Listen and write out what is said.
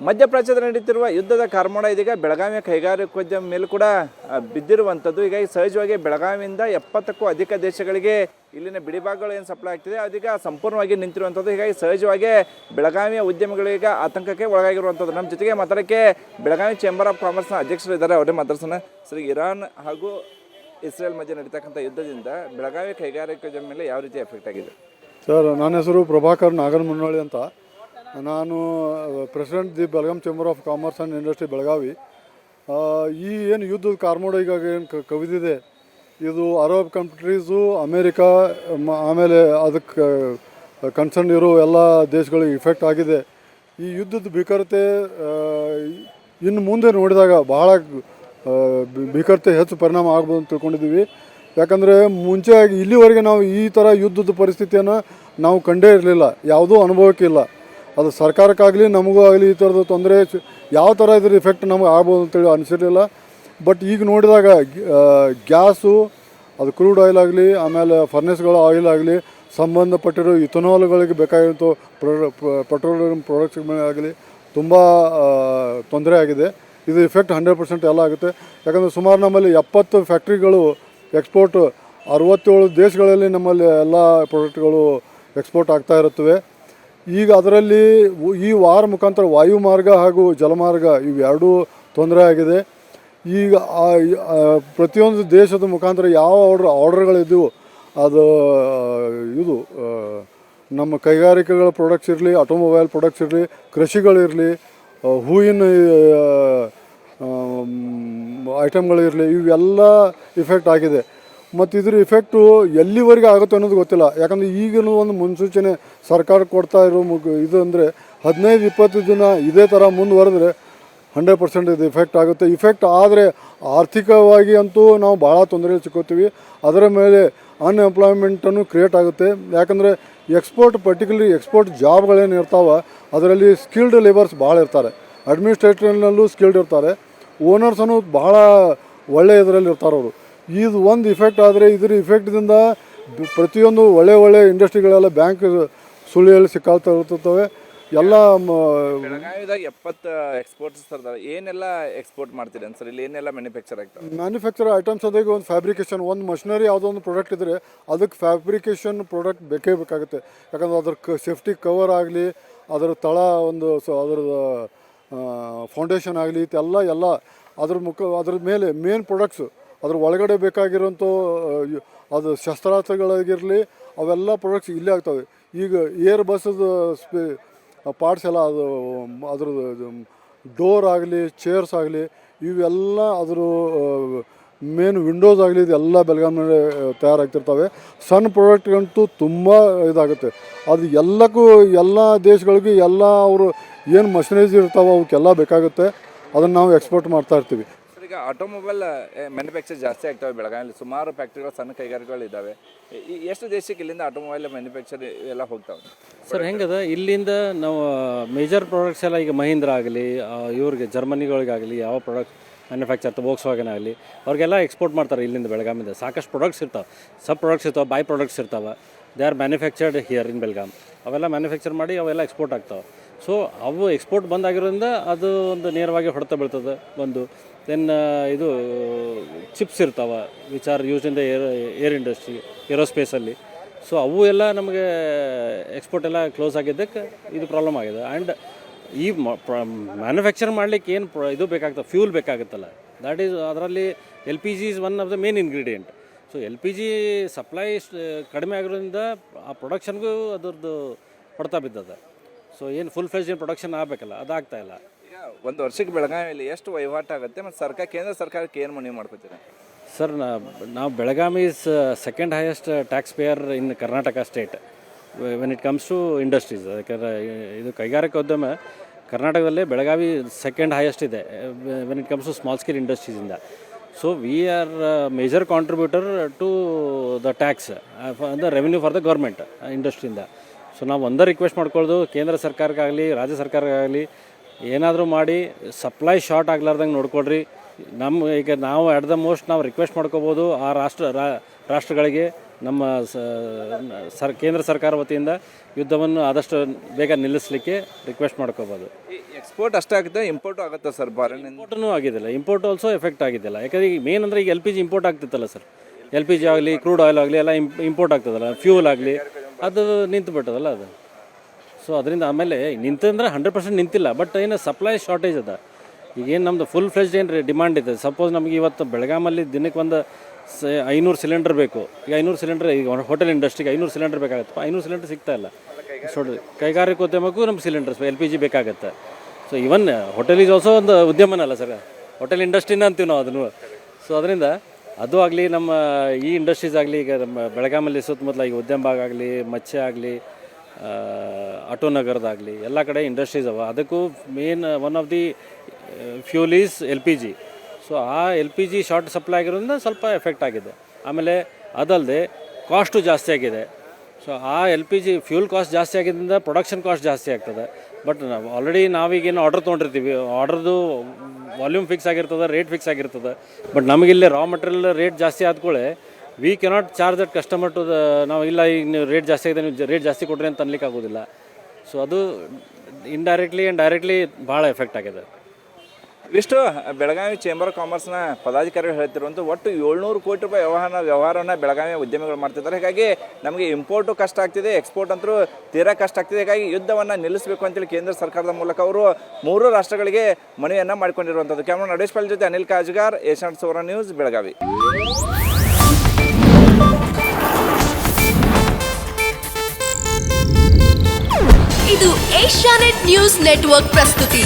ಮಧ್ಯಪ್ರಾಚ್ಯದಲ್ಲಿ ನಡೀತಿರುವ ಯುದ್ಧದ ಕಾರ್ಮೋಡ ಇದೀಗ ಬೆಳಗಾವಿಯ ಕೈಗಾರಿಕೋದ್ಯಮ ಮೇಲೆ ಕೂಡ ಬಿದ್ದಿರುವಂಥದ್ದು. ಹೀಗಾಗಿ ಸಹಜವಾಗಿ ಬೆಳಗಾವಿಯಿಂದ 70ಕ್ಕೂ ಅಧಿಕ ದೇಶಗಳಿಗೆ ಇಲ್ಲಿನ ಬಿಡಿಭಾಗಗಳು ಏನು ಸಪ್ಲೈ ಆಗ್ತಿದೆ ಅದೀಗ ಸಂಪೂರ್ಣವಾಗಿ ನಿಂತಿರುವಂಥದ್ದು. ಹೀಗಾಗಿ ಸಹಜವಾಗಿ ಬೆಳಗಾವಿಯ ಉದ್ಯಮಿಗಳಿಗೆ ಆತಂಕಕ್ಕೆ ಒಳಗಾಗಿರುವಂಥದ್ದು. ನಮ್ಮ ಜೊತೆಗೆ ಮಾತಾಡೋಕ್ಕೆ ಬೆಳಗಾವಿ ಚೇಂಬರ್ ಆಫ್ ಕಾಮರ್ಸ್ನ ಅಧ್ಯಕ್ಷರು ಇದ್ದಾರೆ, ಅವರೇ ಮಾತಾಡ್ಸೋಣ. ಸರ್, ಇರಾನ್ ಹಾಗೂ ಇಸ್ರೇಲ್ ಮಧ್ಯೆ ನಡೀತಕ್ಕಂಥ ಯುದ್ಧದಿಂದ ಬೆಳಗಾವಿ ಕೈಗಾರಿಕೋದ್ಯಮ ಮೇಲೆ ಯಾವ ರೀತಿ ಎಫೆಕ್ಟ್ ಆಗಿದೆ? ಸರ್, ನನ್ನ ಹೆಸರು ಪ್ರಭಾಕರ್ ನಾಗರಮುನ್ನಳ್ಳಿ ಅಂತ. ನಾನು president the Belgaum chamber of commerce and industry Belagavi. ಈ ಏನು ಯುದ್ಧದ ಕಾರ್ಮೋಡ ಈಗ ಏನು ಕವಿದಿದೆ, ಇದು ಅರಬ್ ಕಂಟ್ರೀಸು, ಅಮೇರಿಕಾ, ಆಮೇಲೆ ಅದಕ್ಕೆ ಕನ್ಸರ್ನ್ ಇರೋ ಎಲ್ಲ ದೇಶಗಳಿಗೆ ಇಫೆಕ್ಟ್ ಆಗಿದೆ. ಈ ಯುದ್ಧದ ಭೀಕರತೆ ಇನ್ನು ಮುಂದೆ ನೋಡಿದಾಗ ಬಹಳ ಭೀಕರತೆ ಹೆಚ್ಚು ಪರಿಣಾಮ ಆಗ್ಬೋದು ಅಂತ ತಿಳ್ಕೊಂಡಿದ್ದೀವಿ. ಯಾಕಂದರೆ ಮುಂಚೆ ಇಲ್ಲಿವರೆಗೆ ನಾವು ಈ ಥರ ಯುದ್ಧದ ಪರಿಸ್ಥಿತಿಯನ್ನು ನಾವು ಕಂಡೇ ಇರಲಿಲ್ಲ, ಯಾವುದೂ ಅನುಭವಕ್ಕೆ ಇಲ್ಲ. ಅದು ಸರ್ಕಾರಕ್ಕಾಗಲಿ ನಮಗೂ ಆಗಲಿ ಈ ಥರದ ತೊಂದರೆ ಯಾವ ಥರ ಇದ್ರ ಇಫೆಕ್ಟ್ ನಮಗೆ ಆಗ್ಬೋದು ಅಂತೇಳಿ ಅನಿಸಿರಲಿಲ್ಲ. ಬಟ್ ಈಗ ನೋಡಿದಾಗ ಗ್ಯಾಸು, ಅದು ಕ್ರೂಡ್ ಆಯಿಲ್ ಆಗಲಿ, ಆಮೇಲೆ ಫರ್ನೆಸ್ಗಳ ಆಯಿಲ್ ಆಗಲಿ, ಸಂಬಂಧಪಟ್ಟಿರೋ ಇಥನಾಲ್ಗಳಿಗೆ ಬೇಕಾಗಿರೋ ಪೆಟ್ರೋಲಿಯಂ ಪ್ರಾಡಕ್ಟ್ಸ್ಗಳಾಗಲಿ ತುಂಬ ತೊಂದರೆ ಆಗಿದೆ. ಇದು ಇಫೆಕ್ಟ್ 100% ಎಲ್ಲ ಆಗುತ್ತೆ. ಯಾಕಂದರೆ ಸುಮಾರು ನಮ್ಮಲ್ಲಿ 70 ಫ್ಯಾಕ್ಟ್ರಿಗಳು ಎಕ್ಸ್ಪೋರ್ಟ್, 67 ದೇಶಗಳಲ್ಲಿ ನಮ್ಮಲ್ಲಿ ಎಲ್ಲ ಪ್ರಾಡಕ್ಟ್ಗಳು ಎಕ್ಸ್ಪೋರ್ಟ್ ಆಗ್ತಾ ಇರುತ್ತವೆ. ಈಗ ಅದರಲ್ಲಿ ಈ ವಾರ ಮುಖಾಂತರ ವಾಯು ಮಾರ್ಗ ಹಾಗೂ ಜಲಮಾರ್ಗ ಇವೆರಡೂ ತೊಂದರೆ ಆಗಿದೆ. ಈಗ ಪ್ರತಿಯೊಂದು ದೇಶದ ಮುಖಾಂತರ ಯಾವ ಆರ್ಡರ್ಗಳಿದ್ದವು, ಅದು ಇದು ನಮ್ಮ ಕೈಗಾರಿಕೆಗಳ ಪ್ರಾಡಕ್ಟ್ಸ್ ಇರಲಿ, ಆಟೋಮೊಬೈಲ್ ಪ್ರಾಡಕ್ಟ್ಸ್ ಇರಲಿ, ಕೃಷಿಗಳಿರಲಿ, ಹೂವಿನ ಐಟಮ್ಗಳಿರಲಿ, ಇವೆಲ್ಲ ಇಫೆಕ್ಟ್ ಆಗಿದೆ. ಮತ್ತು ಇದ್ರ ಇಫೆಕ್ಟು ಎಲ್ಲಿವರೆಗೆ ಆಗುತ್ತೆ ಅನ್ನೋದು ಗೊತ್ತಿಲ್ಲ. ಯಾಕಂದರೆ ಈಗಿನ ಒಂದು ಮುನ್ಸೂಚನೆ ಸರ್ಕಾರ ಕೊಡ್ತಾ ಇರೋ ಇದು ಅಂದರೆ 15-20 ದಿನ ಇದೇ ಥರ ಮುಂದುವರೆದ್ರೆ 100% ಇದು ಇಫೆಕ್ಟ್ ಆಗುತ್ತೆ. ಇಫೆಕ್ಟ್ ಆದರೆ ಆರ್ಥಿಕವಾಗಿ ಅಂತೂ ನಾವು ಭಾಳ ತೊಂದರೆ ಸಿಕ್ಕೋತೀವಿ. ಅದರ ಮೇಲೆ ಅನ್ಎಂಪ್ಲಾಯ್ಮೆಂಟನ್ನು ಕ್ರಿಯೇಟ್ ಆಗುತ್ತೆ. ಯಾಕಂದರೆ ಎಕ್ಸ್ಪೋರ್ಟ್, ಪರ್ಟಿಕ್ಯುಲರ್ಲಿ ಎಕ್ಸ್ಪೋರ್ಟ್ ಜಾಬ್ಗಳೇನು ಇರ್ತಾವೆ ಅದರಲ್ಲಿ ಸ್ಕಿಲ್ಡ್ ಲೇಬರ್ಸ್ ಭಾಳ ಇರ್ತಾರೆ, ಅಡ್ಮಿನಿಸ್ಟ್ರೇಟಿವ್ನಲ್ಲೂ ಸ್ಕಿಲ್ಡ್ ಇರ್ತಾರೆ, ಓನರ್ಸನ್ನು ಭಾಳ ಒಳ್ಳೆಯ ಇದರಲ್ಲಿ ಇರ್ತಾರೆ ಅವರು. ಇದು ಒಂದು ಇಫೆಕ್ಟ್ ಆದರೆ ಇದ್ರ ಇಫೆಕ್ಟ್ದಿಂದ ಪ್ರತಿಯೊಂದು ಒಳ್ಳೆ ಇಂಡಸ್ಟ್ರಿಗಳೆಲ್ಲ ಬ್ಯಾಂಕ್ ಸುಳಿಯಲ್ಲಿ ಸಿಕ್ಕಾಳ್ತಾ ಇರ್ತವೆ. ಎಲ್ಲ ಬೆಳಗಾವಿದಾಗ 70 ಎಕ್ಸ್ಪೋರ್ಟ್ಸ್ ಇರ್ತಾರೆ. ಏನೆಲ್ಲ ಎಕ್ಸ್ಪೋರ್ಟ್ ಮಾಡ್ತೀರಿ ಸರ್? ಇಲ್ಲಿ ಏನೆಲ್ಲ ಮ್ಯಾನುಫ್ಯಾಕ್ಚರ್ ಆಗ್ತದೆ? ಮ್ಯಾನುಫ್ಯಾಕ್ಚರ್ ಐಟಮ್ಸ್ ಅದಾಗ ಒಂದು ಫ್ಯಾಬ್ರಿಕೇಷನ್, ಒಂದು ಮಷಿನರಿ ಯಾವುದೋ ಒಂದು ಪ್ರಾಡಕ್ಟ್ ಇದ್ದರೆ ಅದಕ್ಕೆ ಫ್ಯಾಬ್ರಿಕೇಷನ್ ಪ್ರಾಡಕ್ಟ್ ಬೇಕೇ ಬೇಕಾಗುತ್ತೆ. ಯಾಕಂದ್ರೆ ಅದ್ರ ಸೇಫ್ಟಿ ಕವರ್ ಆಗಲಿ, ಅದರ ತಳ ಒಂದು ಅದರ ಫೌಂಡೇಶನ್ ಆಗಲಿ, ಎಲ್ಲ ಅದ್ರ ಮೇಲೆ ಮೇನ್ ಪ್ರಾಡಕ್ಟ್ಸು, ಅದ್ರ ಒಳಗಡೆ ಬೇಕಾಗಿರೋಂಥ ಅದು ಶಸ್ತ್ರಾಸ್ತ್ರಗಳಾಗಿರಲಿ, ಅವೆಲ್ಲ ಪ್ರಾಡಕ್ಟ್ಸ್ ಇಲ್ಲೇ ಆಗ್ತವೆ. ಈಗ ಏರ್ ಬಸ್ಸದ ಪಾರ್ಟ್ಸ್ ಎಲ್ಲ, ಅದು ಅದ್ರದ್ದು ಡೋರ್ ಆಗಲಿ, ಚೇರ್ಸ್ ಆಗಲಿ, ಇವೆಲ್ಲ ಅದ್ರ ಮೇನ್ ವಿಂಡೋಸ್ ಆಗಲಿ, ಇದೆಲ್ಲ ಬೆಳಗಾವಿನಲ್ಲಿ ತಯಾರಾಗ್ತಿರ್ತವೆ. ಸಣ್ಣ ಪ್ರಾಡಕ್ಟ್ಗಂತೂ ತುಂಬ ಇದಾಗುತ್ತೆ. ಅದು ಎಲ್ಲಕ್ಕೂ ಎಲ್ಲ ದೇಶಗಳಿಗೂ ಎಲ್ಲ ಅವರು ಏನು ಮಷಿನರೀಸ್ ಇರ್ತಾವೆ ಅವಕ್ಕೆಲ್ಲ ಬೇಕಾಗುತ್ತೆ. ಅದನ್ನು ನಾವು ಎಕ್ಸ್ಪೋರ್ಟ್ ಮಾಡ್ತಾ ಇರ್ತೀವಿ. ಈಗ ಆಟೋಮೊಬೈಲ್ ಮ್ಯಾನುಫ್ಯಾಕ್ಚರ್ ಜಾಸ್ತಿ ಆಗ್ತವೆ ಬೆಳಗಾವಿಯಲ್ಲಿ. ಸುಮಾರು ಫ್ಯಾಕ್ಟ್ರಿಗಳು, ಸಣ್ಣ ಕೈಗಾರಿಕೆಗಳು ಇದ್ದಾವೆ. ಎಷ್ಟು ದೇಶಕ್ಕೆ ಇಲ್ಲಿಂದ ಆಟೋಮೊಬೈಲ್ ಮ್ಯಾನುಫ್ಯಾಕ್ಚರ್ ಎಲ್ಲ ಹೋಗ್ತಾವೆ ಸರ್? ಹೆಂಗದ ಇಲ್ಲಿಂದ ನಾವು ಮೇಜರ್ ಪ್ರಾಡಕ್ಟ್ಸ್ ಎಲ್ಲ ಈಗ ಮಹೀಂದ್ರ ಆಗಲಿ, ಇವ್ರಿಗೆ ಜರ್ಮನಿಗಳಿಗಾಗಲಿ ಯಾವ ಪ್ರಾಡಕ್ಟ್ ಮ್ಯಾನುಫ್ಯಾಕ್ಚರ್ ವೋಕ್ಸ್ ವ್ಯಾಗನ್ ಆಗಲಿ, ಅವ್ರಿಗೆಲ್ಲ ಎಕ್ಸ್ಪೋರ್ಟ್ ಮಾಡ್ತಾರೆ ಇಲ್ಲಿಂದ ಬೆಳಗಾವಿಂದ. ಸಾಕಷ್ಟು ಪ್ರಾಡಕ್ಟ್ಸ್ ಇರ್ತಾವೆ, ಸಬ್ ಪ್ರಾಡಕ್ಟ್ಸ್ ಇರ್ತಾವೆ, ಬೈ ಪ್ರಾಡಕ್ಟ್ಸ್ ಇರ್ತಾವೆ. They are manufactured here in Belgaum. ಅವೆಲ್ಲ ಮ್ಯಾನುಫ್ಯಾಕ್ಚರ್ ಮಾಡಿ ಅವೆಲ್ಲ ಎಕ್ಸ್ಪೋರ್ಟ್ ಆಗ್ತಾವೆ. ಸೊ ಅವು ಎಕ್ಸ್ಪೋರ್ಟ್ ಬಂದಾಗಿರೋದ್ರಿಂದ ಅದು ಒಂದು ನೇರವಾಗಿ ಹೊಡೆತ ಬೀಳ್ತದೆ. ಒಂದು ದೆನ್ ಇದು ಚಿಪ್ಸ್ ಇರ್ತಾವೆ which are use in the air industry, ಏರೋಸ್ಪೇಸಲ್ಲಿ. ಸೊ ಅವು ಎಲ್ಲ ನಮಗೆ ಎಕ್ಸ್ಪೋರ್ಟ್ ಎಲ್ಲ ಕ್ಲೋಸ್ ಆಗಿದ್ದಕ್ಕೆ ಇದು ಪ್ರಾಬ್ಲಮ್ ಆಗಿದೆ. ಆ್ಯಂಡ್ ಈ ಮ್ಯಾನುಫ್ಯಾಕ್ಚರ್ ಮಾಡಲಿಕ್ಕೆ ಏನು ಇದು ಬೇಕಾಗ್ತದೆ, ಫ್ಯೂಲ್ ಬೇಕಾಗುತ್ತಲ್ಲ, ದ್ಯಾಟ್ ಈಸ್ ಅದರಲ್ಲಿ LPG is one of the main ingredient. So LPG supply ಕಡಿಮೆ ಆಗಿರೋದ್ರಿಂದ ಆ ಪ್ರೊಡಕ್ಷನ್ಗೂ ಅದರದ್ದು ಹೊಡ್ತಾ ಬಿದ್ದದ. ಸೊ ಏನು ಫುಲ್ ಫ್ಲೆಜ್ ಏನು ಪ್ರೊಡಕ್ಷನ್ ಆಗಬೇಕಲ್ಲ, ಅದಾಗ್ತಾ ಇಲ್ಲ. ಈಗ ಒಂದು ವರ್ಷಕ್ಕೆ ಬೆಳಗಾವಿಯಲ್ಲಿ ಎಷ್ಟು ವಹಿವಾಟು ಆಗುತ್ತೆ ಮತ್ತು ಕೇಂದ್ರ ಸರ್ಕಾರಕ್ಕೆ ಏನು ಮನವಿ ಮಾಡ್ಕೊತೀರಾ? ಸರ್, ನಾವು Belagavi is second highest tax payer in Karnataka state when it comes to industries. ಯಾಕಂದರೆ ಇದು ಕೈಗಾರಿಕೋದ್ಯಮ ಕರ್ನಾಟಕದಲ್ಲೇ ಬೆಳಗಾವಿ ಸೆಕೆಂಡ್ ಹೈಯೆಸ್ಟ್ ಇದೆ when it comes to small scale ಇಂಡಸ್ಟ್ರೀಸಿಂದ. So we are major contributor to the tax the revenue for the government ಇಂಡಸ್ಟ್ರಿಯಿಂದ. So ನಾವು ಒಂದೇ request ಮಾಡ್ಕೊಳ್ಳೋದು, ಕೇಂದ್ರ ಸರ್ಕಾರಕ್ಕಾಗಲಿ ರಾಜ್ಯ ಸರ್ಕಾರಕ್ಕಾಗಲಿ ಏನಾದರೂ ಮಾಡಿ ಸಪ್ಲೈ ಶಾರ್ಟ್ ಆಗ್ಲಾರ್ದಂಗೆ ನೋಡ್ಕೊಳ್ರಿ. ಈಗ ನಾವು ಅಟ್ ದ ಮೋಸ್ಟ್ ನಾವು ರಿಕ್ವೆಸ್ಟ್ ಮಾಡ್ಕೋಬೋದು ಆ ರಾಷ್ಟ್ರಗಳಿಗೆ ನಮ್ಮ ಕೇಂದ್ರ ಸರ್ಕಾರ ವತಿಯಿಂದ ಯುದ್ಧವನ್ನು ಆದಷ್ಟು ಬೇಗ ನಿಲ್ಲಿಸಲಿಕ್ಕೆ ರಿಕ್ವೆಸ್ಟ್ ಮಾಡ್ಕೋಬೋದು. ಎಕ್ಸ್ಪೋರ್ಟ್ ಅಷ್ಟೇ ಆಗುತ್ತೆ, ಇಂಪೋರ್ಟು ಆಗುತ್ತೆ ಸರ್ ಫಾರಿನ್. ಇಂಪೋರ್ಟೂ ಆಗಿದ್ದಿಲ್ಲ, ಇಂಪೋರ್ಟ್ ಆಲ್ಸೋ ಎಫೆಕ್ಟ್ ಆಗಿದ್ದಿಲ್ಲ. ಯಾಕಂದರೆ ಈಗ ಮೇನ್ ಅಂದರೆ ಈಗ LPG ಇಂಪೋರ್ಟ್ ಆಗ್ತಿತ್ತಲ್ಲ ಸರ್, LPG ಆಗಲಿ ಕ್ರೂಡ್ ಆಯಿಲ್ ಆಗಲಿ ಎಲ್ಲ ಇಂಪೋರ್ಟ್ ಆಗ್ತದಲ್ಲ, ಫ್ಯೂಲ್ ಆಗಲಿ ಅದು ನಿಂತು ಬಿಟ್ಟದಲ್ಲ ಅದು. ಸೊ ಅದರಿಂದ ಆಮೇಲೆ ನಿಂತಂದ್ರೆ 100% ನಿಂತಿಲ್ಲ, ಬಟ್ ಏನು ಸಪ್ಲೈ ಶಾರ್ಟೇಜ್ ಅದ. ಈಗೇನು ನಮ್ಮದು ಫುಲ್ ಫ್ಲೆಜ್ಡ್ ಏನು ಡಿಮಾಂಡ್ ಇದೆ. ಸಪೋಸ್ ನಮಗೆ ಇವತ್ತು ಬೆಳಗಾಮಲ್ಲಿ ದಿನಕ್ಕೆ ಒಂದು 500 ಸಿಲಿಂಡರ್ ಬೇಕು. ಈಗ 500 ಸಿಲಿಂಡರ್, ಈಗ ಹೋಟೆಲ್ ಇಂಡಸ್ಟ್ರಿಗೆ 500 ಸಿಲಿಂಡರ್ ಬೇಕಾಗುತ್ತೆ. 500 ಸಿಲಿಂಡರ್ ಸಿಗ್ತಾ ಇಲ್ಲ. ಸೊ ಕೈಗಾರಿಕೋದ್ಯಮಕ್ಕೂ ನಮ್ಗೆ ಸಿಲಿಂಡರ್ಸ್ LPG ಬೇಕಾಗುತ್ತೆ. So even hotel is also ಒಂದು ಉದ್ಯಮನೇ ಅಲ್ಲ ಸರ್, ಹೋಟೆಲ್ ಇಂಡಸ್ಟ್ರಿನ ಅಂತೀವಿ ನಾವು ಅದನ್ನು. ಸೊ ಅದರಿಂದ ಅದು ಆಗಲಿ, ನಮ್ಮ ಈ ಇಂಡಸ್ಟ್ರೀಸ್ ಆಗಲಿ, ಈಗ ನಮ್ಮ ಬೆಳಗಾಮಲ್ಲಿ ಸುತ್ತಮುತ್ತಲ ಈಗ ಉದ್ಯಮ ಭಾಗ ಆಗಲಿ, ಮತ್ಸ್ಯ ಆಗಲಿ, ಆಟೋನಗರದಾಗಲಿ ಎಲ್ಲ ಕಡೆ ಇಂಡಸ್ಟ್ರೀಸ್ ಅವ. ಅದಕ್ಕೂ main one of the fuel is LPG. So ಆ LPG ಶಾರ್ಟ್ ಸಪ್ಲೈ ಆಗಿರೋದ್ರಿಂದ ಸ್ವಲ್ಪ ಎಫೆಕ್ಟ್ ಆಗಿದೆ. ಆಮೇಲೆ ಅದಲ್ಲದೆ ಕಾಸ್ಟು ಜಾಸ್ತಿ ಆಗಿದೆ. ಸೊ ಆ LPG ಫ್ಯೂಲ್ ಕಾಸ್ಟ್ ಜಾಸ್ತಿ ಆಗಿದ್ದರಿಂದ ಪ್ರೊಡಕ್ಷನ್ ಕಾಸ್ಟ್ ಜಾಸ್ತಿ ಆಗ್ತದೆ. ಬಟ್ ಆಲ್ರೆಡಿ ನಾವೀಗೇನು ಆರ್ಡರ್ ತೊಗೊಂಡಿರ್ತೀವಿ, ಆರ್ಡ್ರದ್ದು ವಾಲ್ಯೂಮ್ ಫಿಕ್ಸ್ ಆಗಿರ್ತದೆ, ರೇಟ್ ಫಿಕ್ಸ್ ಆಗಿರ್ತದೆ. ಬಟ್ ನಮಗಿಲ್ಲಿ ರಾ ಮಟೀರಿಯಲ್ ರೇಟ್ ಜಾಸ್ತಿ ಆದ್ಕೊಳ್ಳೆ we cannot charge that customer to ನಾವು ಇಲ್ಲ ಈಗ ನೀವು ರೇಟ್ ಜಾಸ್ತಿ ಆಗಿದೆ, ನೀವು ರೇಟ್ ಜಾಸ್ತಿ ಕೊಡ್ರಿ ಅಂತ ಅನ್ಲಿಕ್ಕೆ ಆಗೋದಿಲ್ಲ. ಸೊ ಅದು ಇಂಡೈರೆಕ್ಟ್ಲಿ ಆ್ಯಂಡ್ ಡೈರೆಕ್ಟ್ಲಿ ಭಾಳ ಎಫೆಕ್ಟ್ ಆಗಿದೆ. ಇಷ್ಟು ಬೆಳಗಾವಿ ಚೇಂಬರ್ ಆಫ್ ಕಾಮರ್ಸ್ನ ಪದಾಧಿಕಾರಿಗಳು ಹೇಳ್ತಿರುವಂಥ ಒಟ್ಟು 700 ಕೋಟಿ ರೂಪಾಯಿ ವ್ಯವಹಾರವನ್ನು ಬೆಳಗಾವಿಯ ಉದ್ಯಮಿಗಳು ಮಾಡ್ತಿದ್ದಾರೆ. ಹೀಗಾಗಿ ನಮಗೆ ಇಂಪೋರ್ಟು ಕಷ್ಟ ಆಗ್ತಿದೆ, ಎಕ್ಸ್ಪೋರ್ಟ್ ಅಂತೂ ತೀರಾ ಕಷ್ಟ ಆಗ್ತಿದೆ. ಹೀಗಾಗಿ ಯುದ್ಧವನ್ನು ನಿಲ್ಲಿಸಬೇಕು ಅಂತೇಳಿ ಕೇಂದ್ರ ಸರ್ಕಾರದ ಮೂಲಕ ಅವರು 3 ರಾಷ್ಟ್ರಗಳಿಗೆ ಮನವಿಯನ್ನು ಮಾಡಿಕೊಂಡಿರುವಂಥದ್ದು. ಕ್ಯಾಮ್ರಾ ನಡೆಶ್ ಪಾಲ್ ಜೊತೆ ಅನಿಲ್ ಕಾಜ್ಗಾರ್, ಏಷ್ಯಾನೆಟ್ ಸುವರ್ಣ ನ್ಯೂಸ್, ಬೆಳಗಾವಿ. ಇದು ಏಷ್ಯಾನೆಟ್ ನ್ಯೂಸ್ ನೆಟ್ವರ್ಕ್ ಪ್ರಸ್ತುತಿ.